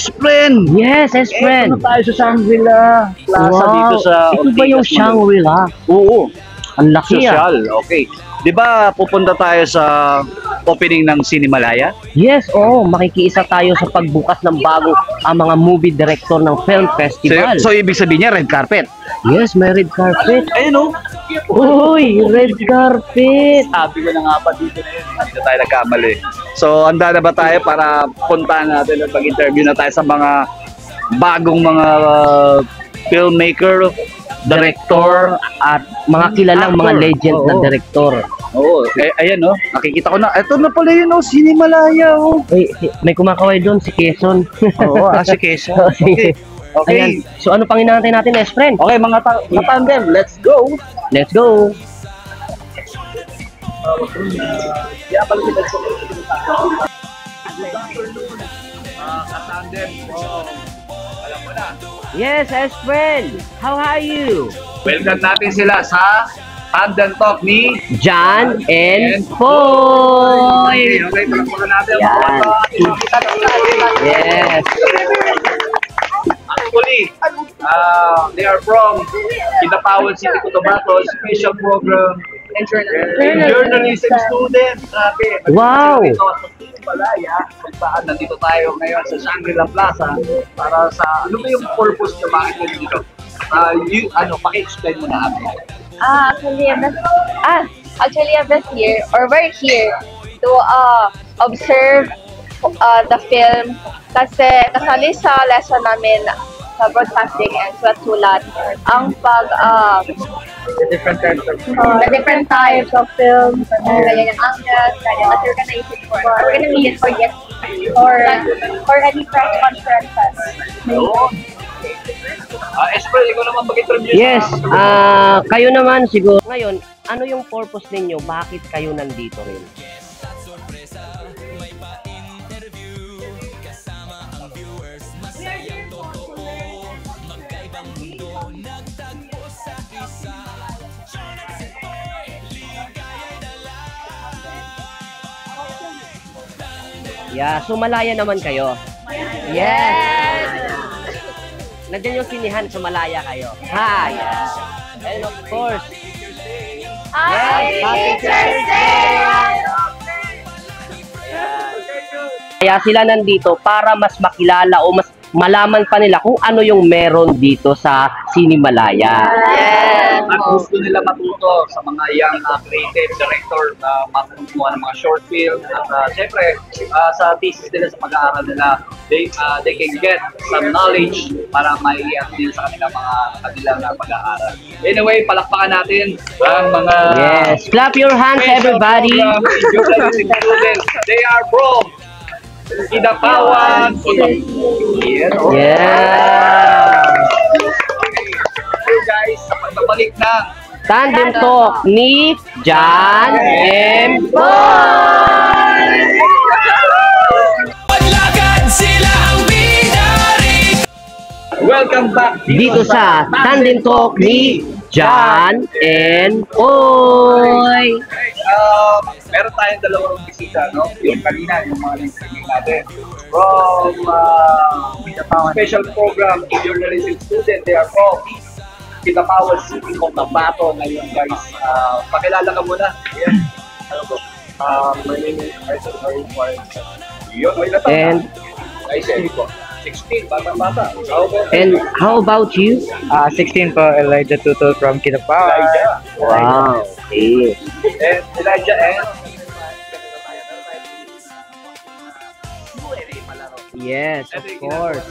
S-Friend! Yes, S-Friend. Ito na tayo sa Shangri-La Plaza dito sa Ito ba yung Ortigas, Shangri-La? Oo, Ang laki ah. social. Okay. Di ba pupunta tayo sa opening ng Cinemalaya? Yes, makikiisa tayo sa pagbukas ng bagong mga movie director ng film festival. So ibig sabihin niya red carpet? Yes, may red carpet. Ayun o. Uy, red carpet. Sabi ko na nga ba dito na yun. Dito tayo nagkamali. So handa na ba tayo para puntahan natin at mag-interview na tayo sa mga bagong mga filmmaker, director, At mga kilalang mga Actor. legend na Oo. director. Oo, ayan o. Nakikita ko na. Ito na pala yun o. Cinemalaya o. Uy, may kumakaway doon, si Quezon. Oo, si Kesha. Okay. Okay. Ayan. So ano pang inaantay natin, S-Friend? Okay, mga tandem, let's go! Let's go. Katandem, alam mo na. Yes, S-Friend. How are you? Welcome natin sila sa Tandem Talk ni John and Okay, Poy. okay, palakpakan natin ang Yan. mga ating makikita natin. Yes. Actually, they are from Kidapawan City, Cotabato, special program and journalism student. Grabe. Wow. Dito sa Malaya, kung saan nandito tayo ngayon sa Shangri-La Plaza para sa, ano ba yung purpose nyo, bakit nyo dito? Paki-explain mo na amin. Actually, I'm just here, or we're here to observe the film kasi kasali sa lesson namin sa broadcasting and sulat-sulat ang The different types of the different types of films, ganyan yung angles, ganyan, what we're gonna use it for. We're gonna use it for guests or any press conferences. Esprel, ikaw naman mag-interview Yes. sa... Kayo naman siguro. Ngayon, ano yung purpose ninyo? Bakit kayo nandito rin? Yeah, so Malaya naman kayo. Yes. Nandiyan yung sinihan, sumalaya kayo. Hi! And of course, Happy Teacher's kaya sila nandito para mas makilala o mas malaman pa nila kung ano yung meron dito sa Cinemalaya. At gusto nila matuto sa mga young creative director na matutuwa ng mga short film. At syempre, sa thesis nila, sa pag-aaral nila, they can get some knowledge para maiiyak din sa kanilang pag-aaral. Anyway, palakpakan natin ang mga... Yes, clap your hands everybody. Journalism students. They are from Kidapawan. Yeah. Okay guys, sa pagbabalik ng Tandem Talk ni John and Paul. welcome back Dito sa Tandem Talk ni John and Paul. Meron tayong dalawang bisita, no? Yung kanina, yung mga nag-training natin. From special program journalism student, they are from Kidapawan City, Cotabato. Ngayon guys, pakilala ka muna. Ayan. Ano po? My name is Isaac Maripal. Yun, may ilan And Isaac po. 16, bata-bata. and how about you? 16 po, Elijah Tutol from Kidapawan. Elijah. Wow. Okay. And Elijah and Yes, of course.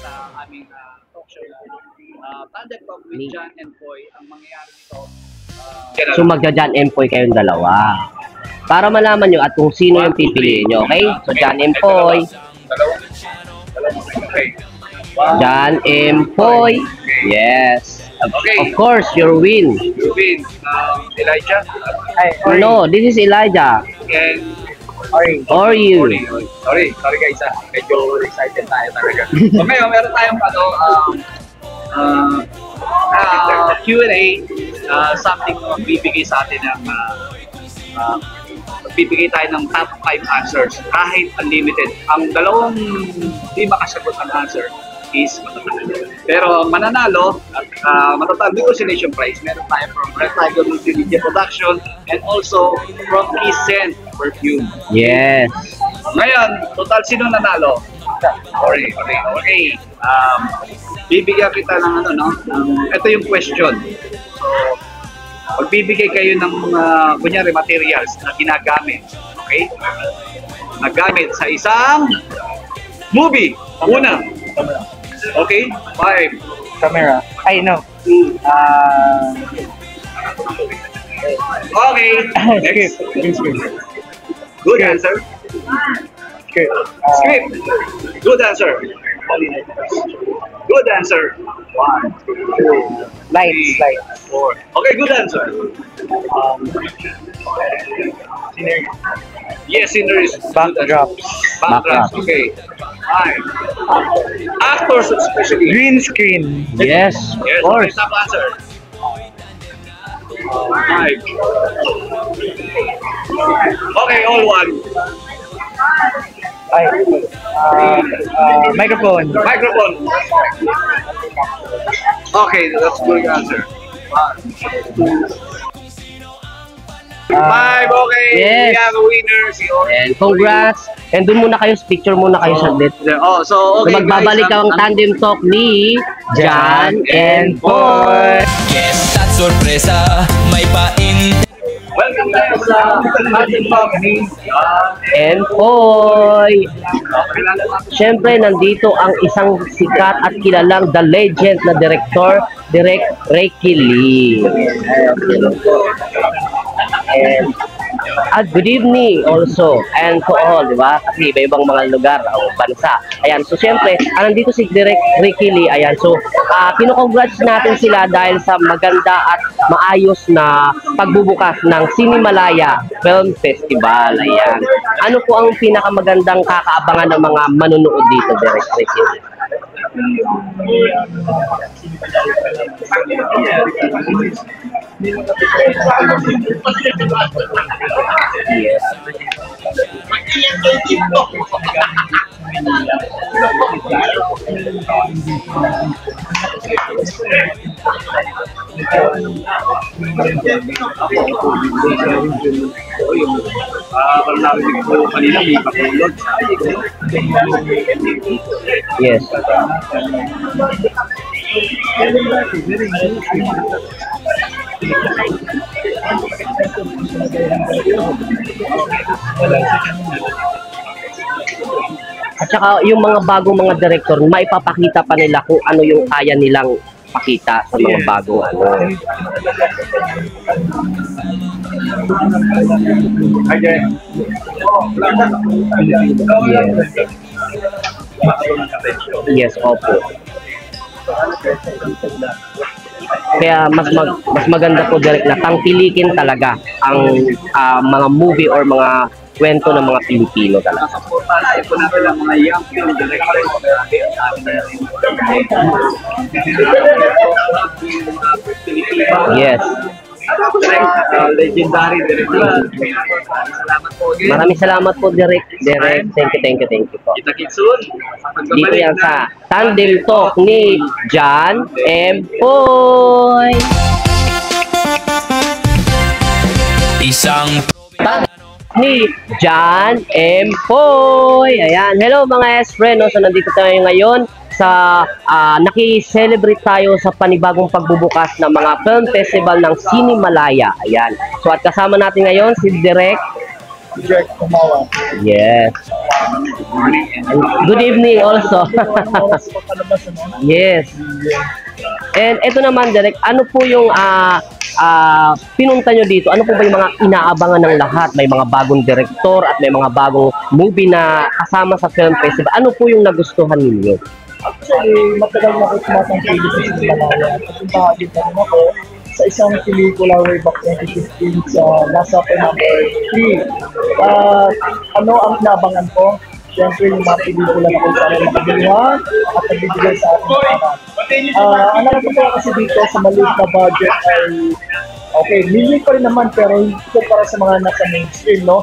Sa aming talk show Tandem Talk with Me. John and Poy, ang mangyayari nito So magja-John and Poy kayong dalawa. Para malaman nyo at kung sino yung pipiliin nyo, okay? So John and Poy. Okay. John and Poy. Yes. Okay. Of course, your win. Ruben, Elijah, No, this is Elijah. and Or you. Sorry guys, medyo excited tayo talaga. Okay, meron tayong Q&A, something na bibigay sa atin ng magbibigay tayo ng top 5 answers kahit unlimited. Ang dalawang di makasagot ang answer is matatalo. Pero ang mananalo at matatalo may consolation prize. Meron tayo from Red Tiger Multimedia Production and also from Kissent Perfume. Yes. Ngayon, total sino nanalo? Okay. Bibigyan kita ng ano, no? Ito yung question. So, magbibigay kayo ng kunyari materials na ginagamit. Okay? Nagamit sa isang movie. Una. Okay? 5. Camera. Ay, no. Okay. Next. Good answer. Script. Script. Good answer. Good answer. 1, 2, Lights. 4. Okay, good answer. Scenery. Yes, sceneries. Backdrops. Backdrops. Okay. 5. Actors especially. Green screen. Yes, Yes, of okay, course. top answer. 5. Okay, all one. Ay, microphone. Microphone. Okay, that's good answer. 5, okay. Yes. We have a winner. Si And congrats. And dun muna kayo, picture muna kayo saglit. Oh, so So okay. magbabalik guys, ang tandem talk ni Jan and Boy. Yes, at sorpresa, may Welcome tayo sa ating company. And Boy. Siyempre, nandito ang isang sikat at kilalang the legend na director, Direk Ricky Lee. And good evening also and to all, di ba? Kasi iba-ibang mga lugar o bansa. Ayan, so siyempre, nandito si Direk Ricky Lee. Ayan, so kino-congrats natin sila dahil sa maganda at maayos na pagbubukas ng Cinemalaya Film Festival. Ayan. Ano po ang pinakamagandang kakaabangan ng mga manunood dito, Direk Ricky Lee? Yes. Parang narinig ko kanina may kapulog. Yes. At saka yung mga bagong mga director, maipapakita pa nila kung ano yung kaya nilang pakita sa mga bagong ano. Yes, opo. Kaya mas maganda po direct na tangkilikin talaga ang mga movie or mga kwento ng mga Pilipino talaga. Nasuportahan po natin ang mga young film directors. Yes. Legendary director. Salamat po again. Maraming salamat po direct. Thank you po. Kita-kits soon. Dito yan sa Tandem Talk ni Jan M. Boy. isang Ni Jan M. Boy. Ayan. Hello mga S-friend. No? So nandito tayo ngayon sa naki-celebrate tayo sa panibagong pagbubukas ng mga film festival ng Cinemalaya. Ayan. So at kasama natin ngayon si Direk Kumawa. Yes. And good evening also. Yes. And ito naman Direk, ano po yung pinunta nyo dito? Ano po ba yung mga inaabangan ng lahat? May mga bagong direktor at may mga bagong movie na kasama sa film festival. Ano po yung nagustuhan ninyo? Actually, matagal na ako tumatangkili sa Cinemalaya. Papuntahan din naman ako sa isang pelikula way back 2015 sa Last Supper number 3. Ano ang inabangan ko? Siyempre, yung mga pelikula na kung saan nakabilihan at nagbibigay sa ating para. Ang nakatutuwa kasi dito sa maliit na budget ay Okay, million pa rin naman pero hindi ko para sa mga nasa mainstream, no?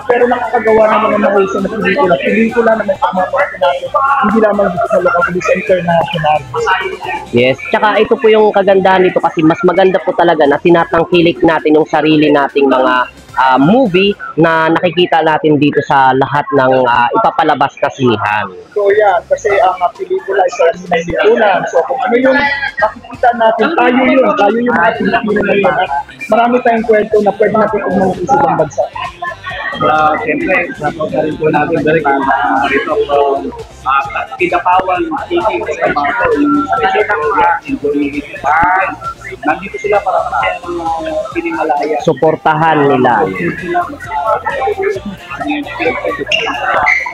Pero nakakagawa ng mga mahusay na pelikula na may pagmamahal natin, hindi lamang dito sa lokal, kundi sa international. Yes, tsaka ito po yung kagandahan nito kasi mas maganda po talaga na tinatangkilik natin yung sarili nating mga movie na nakikita natin dito sa lahat ng ipapalabas na sinihan. So yan, kasi ang pelikula ay sa lipunan. So kung ano yung makikita natin, tayo yung mga Pilipino na yun. At marami tayong kwento na pwede natin umalis sa ibang bansa. Siyempre, napunta rin po natin direct rito from Kidapawan, Kiki, Kasamako, yung special program in Dormigit. Nandito sila para sa mga Sinimalaya. Suportahan nila.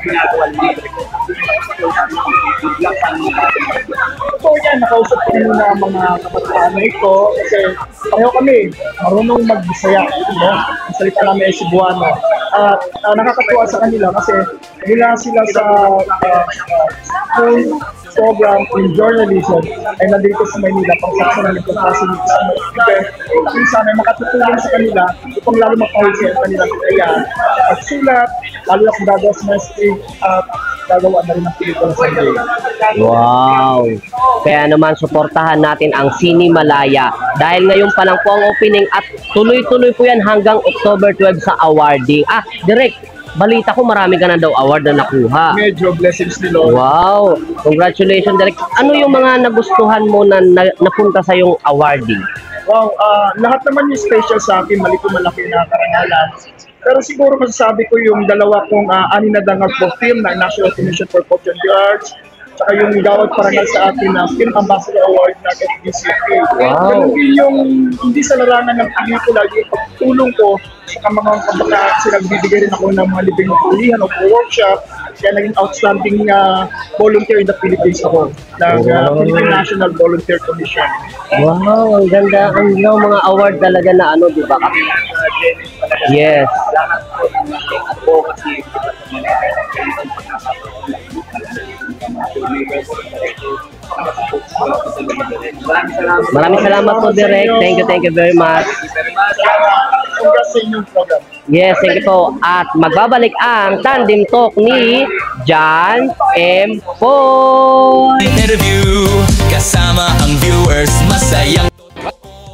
Ginagawa ng mga direktor. Good luck sa mga So yan, nakausap ko muna ang mga kabataan na ito kasi pareho kami, marunong mag-Bisaya. No? Ang salita namin ay Cebuano. At nakakatuwa sa kanila kasi mula sila sa school program in journalism ay nandito sa Maynila pang saksa ng pagkasin sa mga event. Minsan ay makatutulong sa kanila upang lalo mapahusay ang kanilang kayaan at sulat, lalo na kung gagawa sa mga script at gagawa na rin ng pelikula sa day. Wow! Kaya naman suportahan natin ang Sinimalaya dahil ngayon pa lang po ang opening at tuloy-tuloy po yan hanggang October 12 sa awarding. Direct, balita ko marami ka na daw award na nakuha. Medyo blessings ni Lord. Wow! Congratulations, Direct. Ano yung mga nagustuhan mo na napunta sa yung awarding? Wow, lahat naman yung special sa akin, malaki na karangalan. Pero siguro masasabi ko yung dalawa kong ani na dangal for film na National Commission for Culture and the Arts, saka yung gawad parangal sa atin na Film Ambassador Award ng FDCP. Wow! Ganun din yung hindi sa larangan ng pelikula, yung pagtulong ko sa mga kabataan, sinagbibigay rin ako ng mga libreng pulihan o workshop, kaya naging outstanding volunteer in the Philippines ako ng Philippine National Volunteer Commission. Wow! Ang ganda. Ang mga award talaga na ano, di ba? Yes. Maraming salamat po, Direk. Thank you very much. Congrats sa inyong program. Yes, thank you po. At magbabalik ang Tandem Talk ni John M. Poy. Interview kasama ang viewers, masayang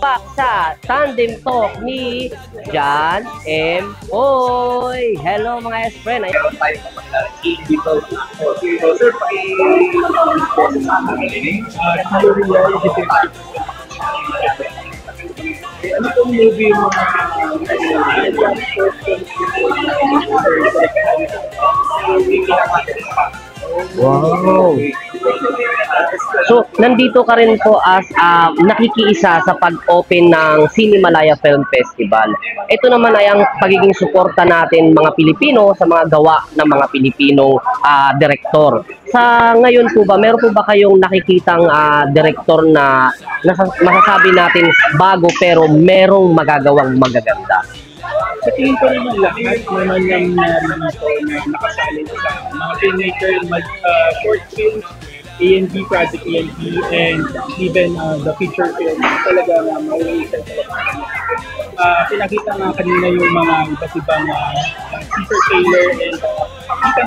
Back sa Tandem Talk ni John M. Poy. Hello mga S-friend. meron tayong kapag dito. So, sir, Ano pong movie yung mga Wow. So, nandito ka rin po as nakikiisa sa pag-open ng Sinimalaya Film Festival. Ito naman ay ang pagiging suporta natin mga Pilipino sa mga gawa ng mga Pilipinong direktor. Sa ngayon po ba, meron po ba kayong nakikitang direktor na masasabi natin bago pero merong magagawang magaganda? sa tingin ko naman lahat naman yung narito na nakasali sa mga filmmaker, short films, A&B, Project A&B, and even the feature film, talaga mauwisan sa pinakita nga kanina yung mga iba't ibang feature trailer and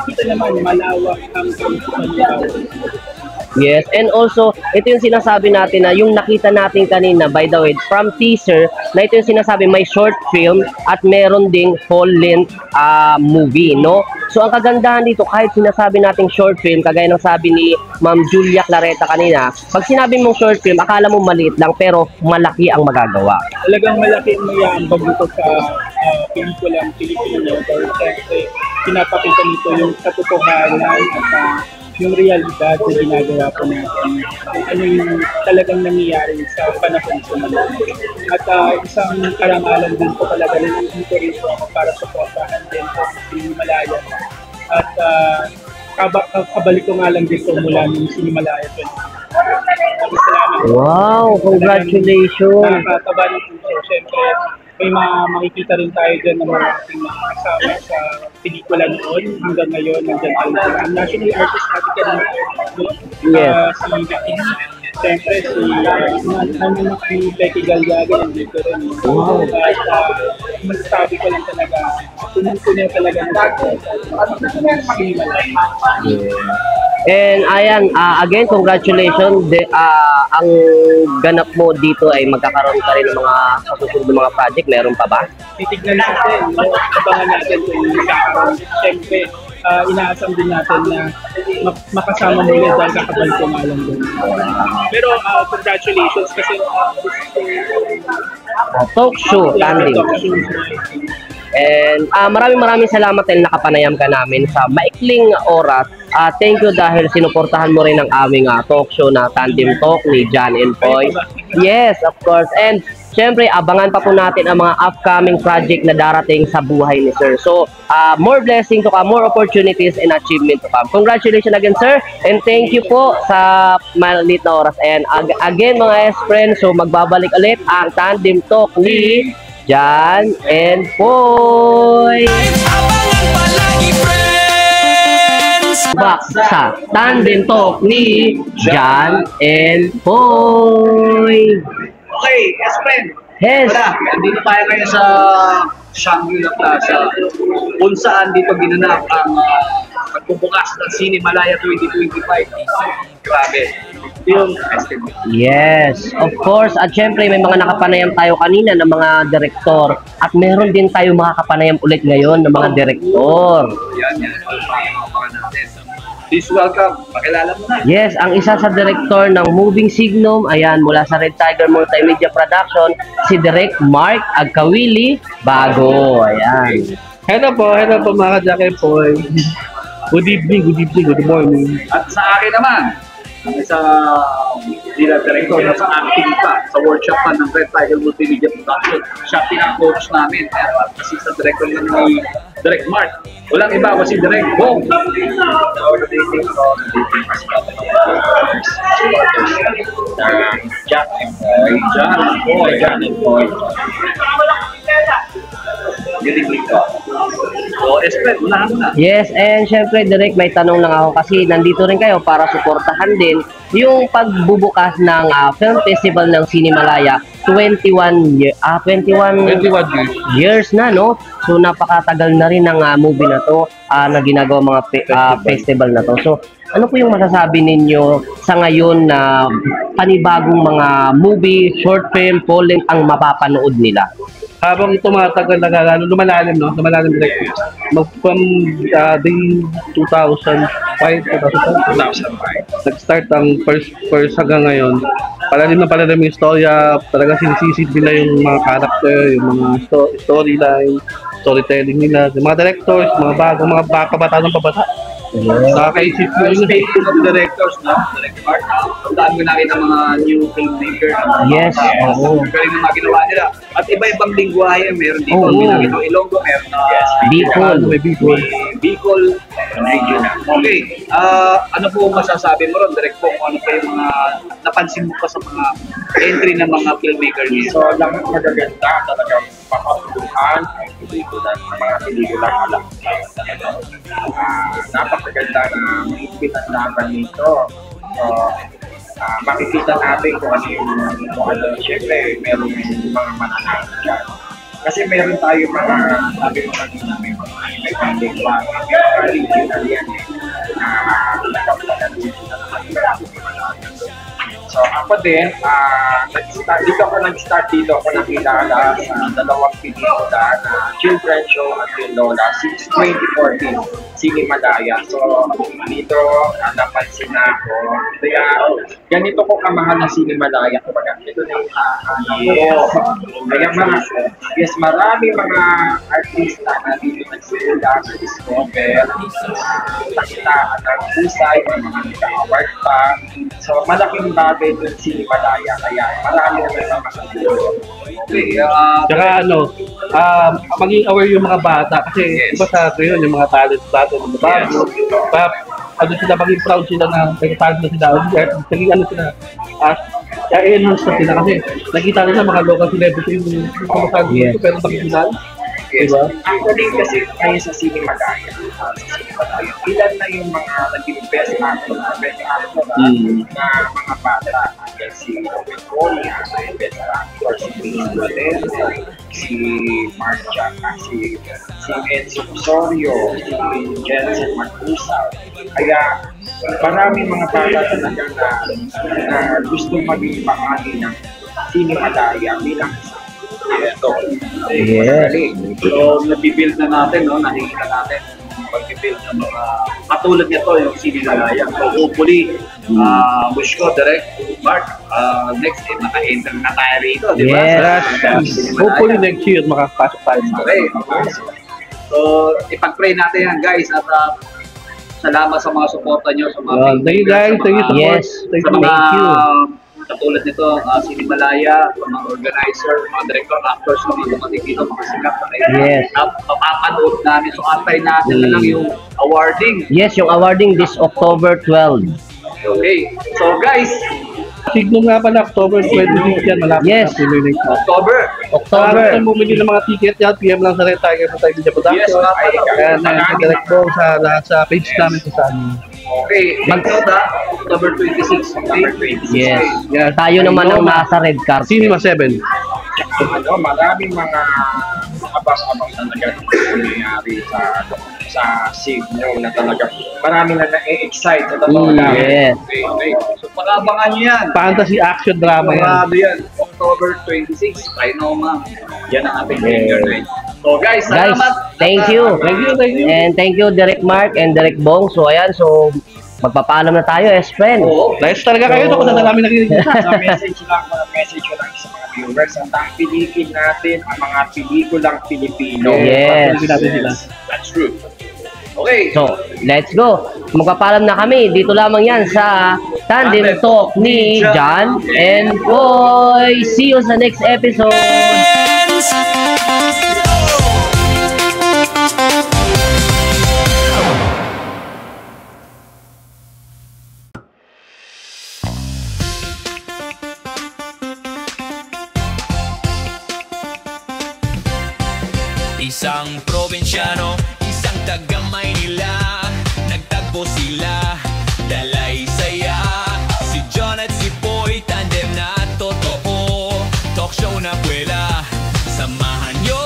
kita naman malawak ang pagkukulang. Yes, and also, ito yung sinasabi natin na yung nakita natin kanina, by the way, from teaser, na ito yung sinasabi may short film at meron ding full-length movie, no? So, ang kagandahan dito, kahit sinasabi nating short film, kagaya ng sabi ni Ma'am Julia Clareta kanina, pag sinabi mong short film, akala mo maliit lang, pero malaki ang magagawa. Talagang malaki ang mayambag dito sa pelikulang Pilipino, dahil siyempre, pinapakita nito yung katotohanan at yung realidad na ginagawa po natin, ano yung talagang nangyayari sa panahon ko naman. At isang karangalan din po talaga na nandito rin po ako para supportahan din po sa Sinimalaya. At kabalik ko nga lang dito mula ng Sinimalaya. Salamat. Wow, congratulations! Nakakataba ng puso. Siyempre, may makikita rin tayo dyan ng mga ating mga kasama sa pelikula noon. Hanggang ngayon, nandyan tayo. Ang national artist natin kanina, Yes. si Jackie. Siyempre, si Becky Galyaga nandito rin. Kahit masasabi ko lang talaga, tunay talaga And ayan, again, congratulations. Ang ganap mo dito ay magkakaroon ka rin ng mga sa susunod ng mga project. Meron pa ba? titignan natin, abangan natin kung magkakaroon. Siyempre, inaasam din natin na makasama mo yun dahil kakabal ko nga lang doon. Pero congratulations kasi Talk show, tandem. talk show. And maraming salamat dahil nakapanayam ka namin sa maikling oras. Thank you dahil sinuportahan mo rin ang aming talk show na Tandem Talk ni John and Poy. Yes, of course. And syempre, abangan pa po natin ang mga upcoming project na darating sa buhay ni Sir. So, more blessing to come, more opportunities and achievement to come. Congratulations again, Sir. And thank you po sa maliit na oras. And again, mga S-Friends, so magbabalik ulit ang Tandem Talk ni John and Poy. Abangan palagi, friends. Back sa Tandem Talk ni John and Poy. Okay, yes, friend. Yes. Wala, andito tayo ngayon sa Shangri-La Plaza kung saan dito ginanap ang pagbubukas ng Cinemalaya 2025. Grabe. Yung festival. Yes, of course. At syempre, may mga nakapanayam tayo kanina ng mga direktor. At meron din tayo makakapanayam ulit ngayon ng mga direktor. Yan. Mga natin. Please welcome. Pakilala mo na. Yes, ang isa sa direktor ng Moving Signum, ayan, mula sa Red Tiger Multimedia Production, si Direk Mark Agkawili Bago. Ayan. Hello po mga ka-Jack and Poy. Good evening, good morning. At sa akin naman, ang isa director na sa acting pa, sa workshop pa ng Red Tiger Multimedia Production. Siya pinag-coach namin. At kasi sa director na ni Direk Mark. Walang iba, si Direk Bong. Jack and Boy. So, Espen, unahan mo na. Yes, and syempre, Direk, may tanong lang ako kasi nandito rin kayo para suportahan din yung pagbubukas ng film festival ng Cinemalaya 21 years na, no? So, napakatagal na rin ng movie na to na ginagawa mga festival na to. So, ano po yung masasabi ninyo sa ngayon na panibagong mga movie, short film, full length ang mapapanood nila? Habang tumatagal na lumalalim direct from day 2005 nag-start ang first hanggang ngayon. Palalim yung istorya, talaga sinisisid nila yung mga character, yung mga storyline, storytelling nila, yung mga directors, mga bagong mga kabata ng pabata. Nakakaisip ko yun. Speaking of directors, no? Direct Mark, ang dami ko nakita mga new filmmaker. Yes, oo. Galing ng mga ginawa nila. At iba-ibang lingwahe, meron dito. Oo. May nakita Ilonggo, meron na Bicol. Bicol. Okay, ano po masasabi mo ron, Direct po, kung ano pa yung mga napansin mo pa sa mga entry ng mga filmmaker niyo? So, lang magaganda talagang papatutuhan, pelikulan, mga pelikulang alam talaga. Napakaganda na mahigpit ang laban nito. So, makikita natin kung ano, syempre, meron mga mananalo dyan. Kasi meron tayo mga, sabi mo kanina, may mga lingwa, may mga regional yan na nagpapalalan dito na So ako din, nag-start dito ako nakilala sa dalawang pelikula na children's show at yung Lola since 2014, Cinemalaya. So dito napansin na ako. Kaya ganito ko kamahal na Cinemalaya. Kumbaga, ito na yung kaya marami mga artista na dito nagsimula sa discover, nakitaan ng husay, mga nagka-award pa. So malaking bagay doon Cinemalaya, kaya marami na mga makatulong. Okay, Tsaka maging aware yung mga bata kasi iba sa atin yun, yung mga talent ng bago. Sila maging proud sila na nagtatalo na sila. Naging sila, i-enhance na sila kasi nakita nila mga local celebrity yung masasabi pero makikilala. Yes. Diba? Actually, kasi kayo sa Cinema Gaya, ilan na yung mga naging best actor na mga bata. Si Victoria, best actor, si Chris Valente, si Mark Chaka, si Enzo Osorio, si Jensen Marcusa. Kaya maraming mga bata talaga na gustong maging bahagi ng Cinema Gaya bilang ito. Yes. So, nabibuild na natin, no? Nakikita natin pag-build ng mga katulad nito, yung sinilalaya. So, hopefully, wish ko, direct, Mark, next time, naka-enter na tayo rito, di ba? Yes. Hopefully next year makapasok tayo. Okay. So, ipag-pray natin yan, guys, at salamat sa mga suporta nyo, sa mga Thank you guys, thank you so much. Yes. Thank sa you. mga Thank you. katulad nito, Sinimalaya, sa mga organizer, mga director, actors na mga dumating dito, mga sikat na kayo. Yes. Papapanood namin. So, antay natin na lang yung awarding. Yes, yung awarding this October 12. Okay. So, guys, Signum nga pala, October 26 yan, malapit Yes. na tuloy na ito. October. October. Kung bumili ng mga ticket yan, PM lang sa Red Tiger sa Tiger Media Production. Yes, Kaya sa direct po sa page namin sa amin. Okay. Mag-note October 26. Okay? Yes. Yes. Tayo naman ang nasa red carpet. Cinema 7. Maraming mga abang-abang talaga na nangyayari sa signal na talaga marami na na-excite sa totoo lang. Yes. Okay. So, pag-abangan nyo yan. Fantasy action drama yan. Marado yan. October 26. I know, ma'am. Yan ang ating finger night. So, guys, Guys, salamat. thank you. Thank you, thank you. And thank you, Direk Mark and Direk Bong. So, ayan. So, magpapaalam na tayo as friend. Oo. Nice talaga kayo doon kung saan namin nakikinig. Message ko lang sa mga viewers ang piliin natin ang mga pelikulang Pilipino. Yes. Piliin natin sila. That's true. Okay. So, let's go. Magpapaalam na kami. Dito lamang yan sa Tandem Talk ni John and Boy. See you sa next episode. Isang probinsyano, isang taga Maynila, nagtagpo sila, dalay saya. Si John at si Boy, tandem na totoo. Talk show na pwela, samahan nyo.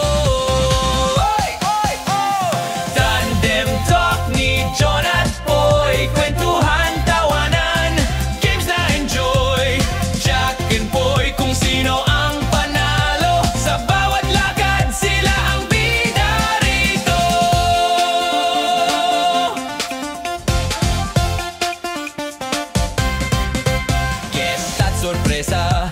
Tandem Talk ni John at Boy, kwentuhan, tawanan, games na enjoy. Jack and Boy, kung sino ang panalo, sa bawat lakad sila ang bida rito. Guest at sorpresa,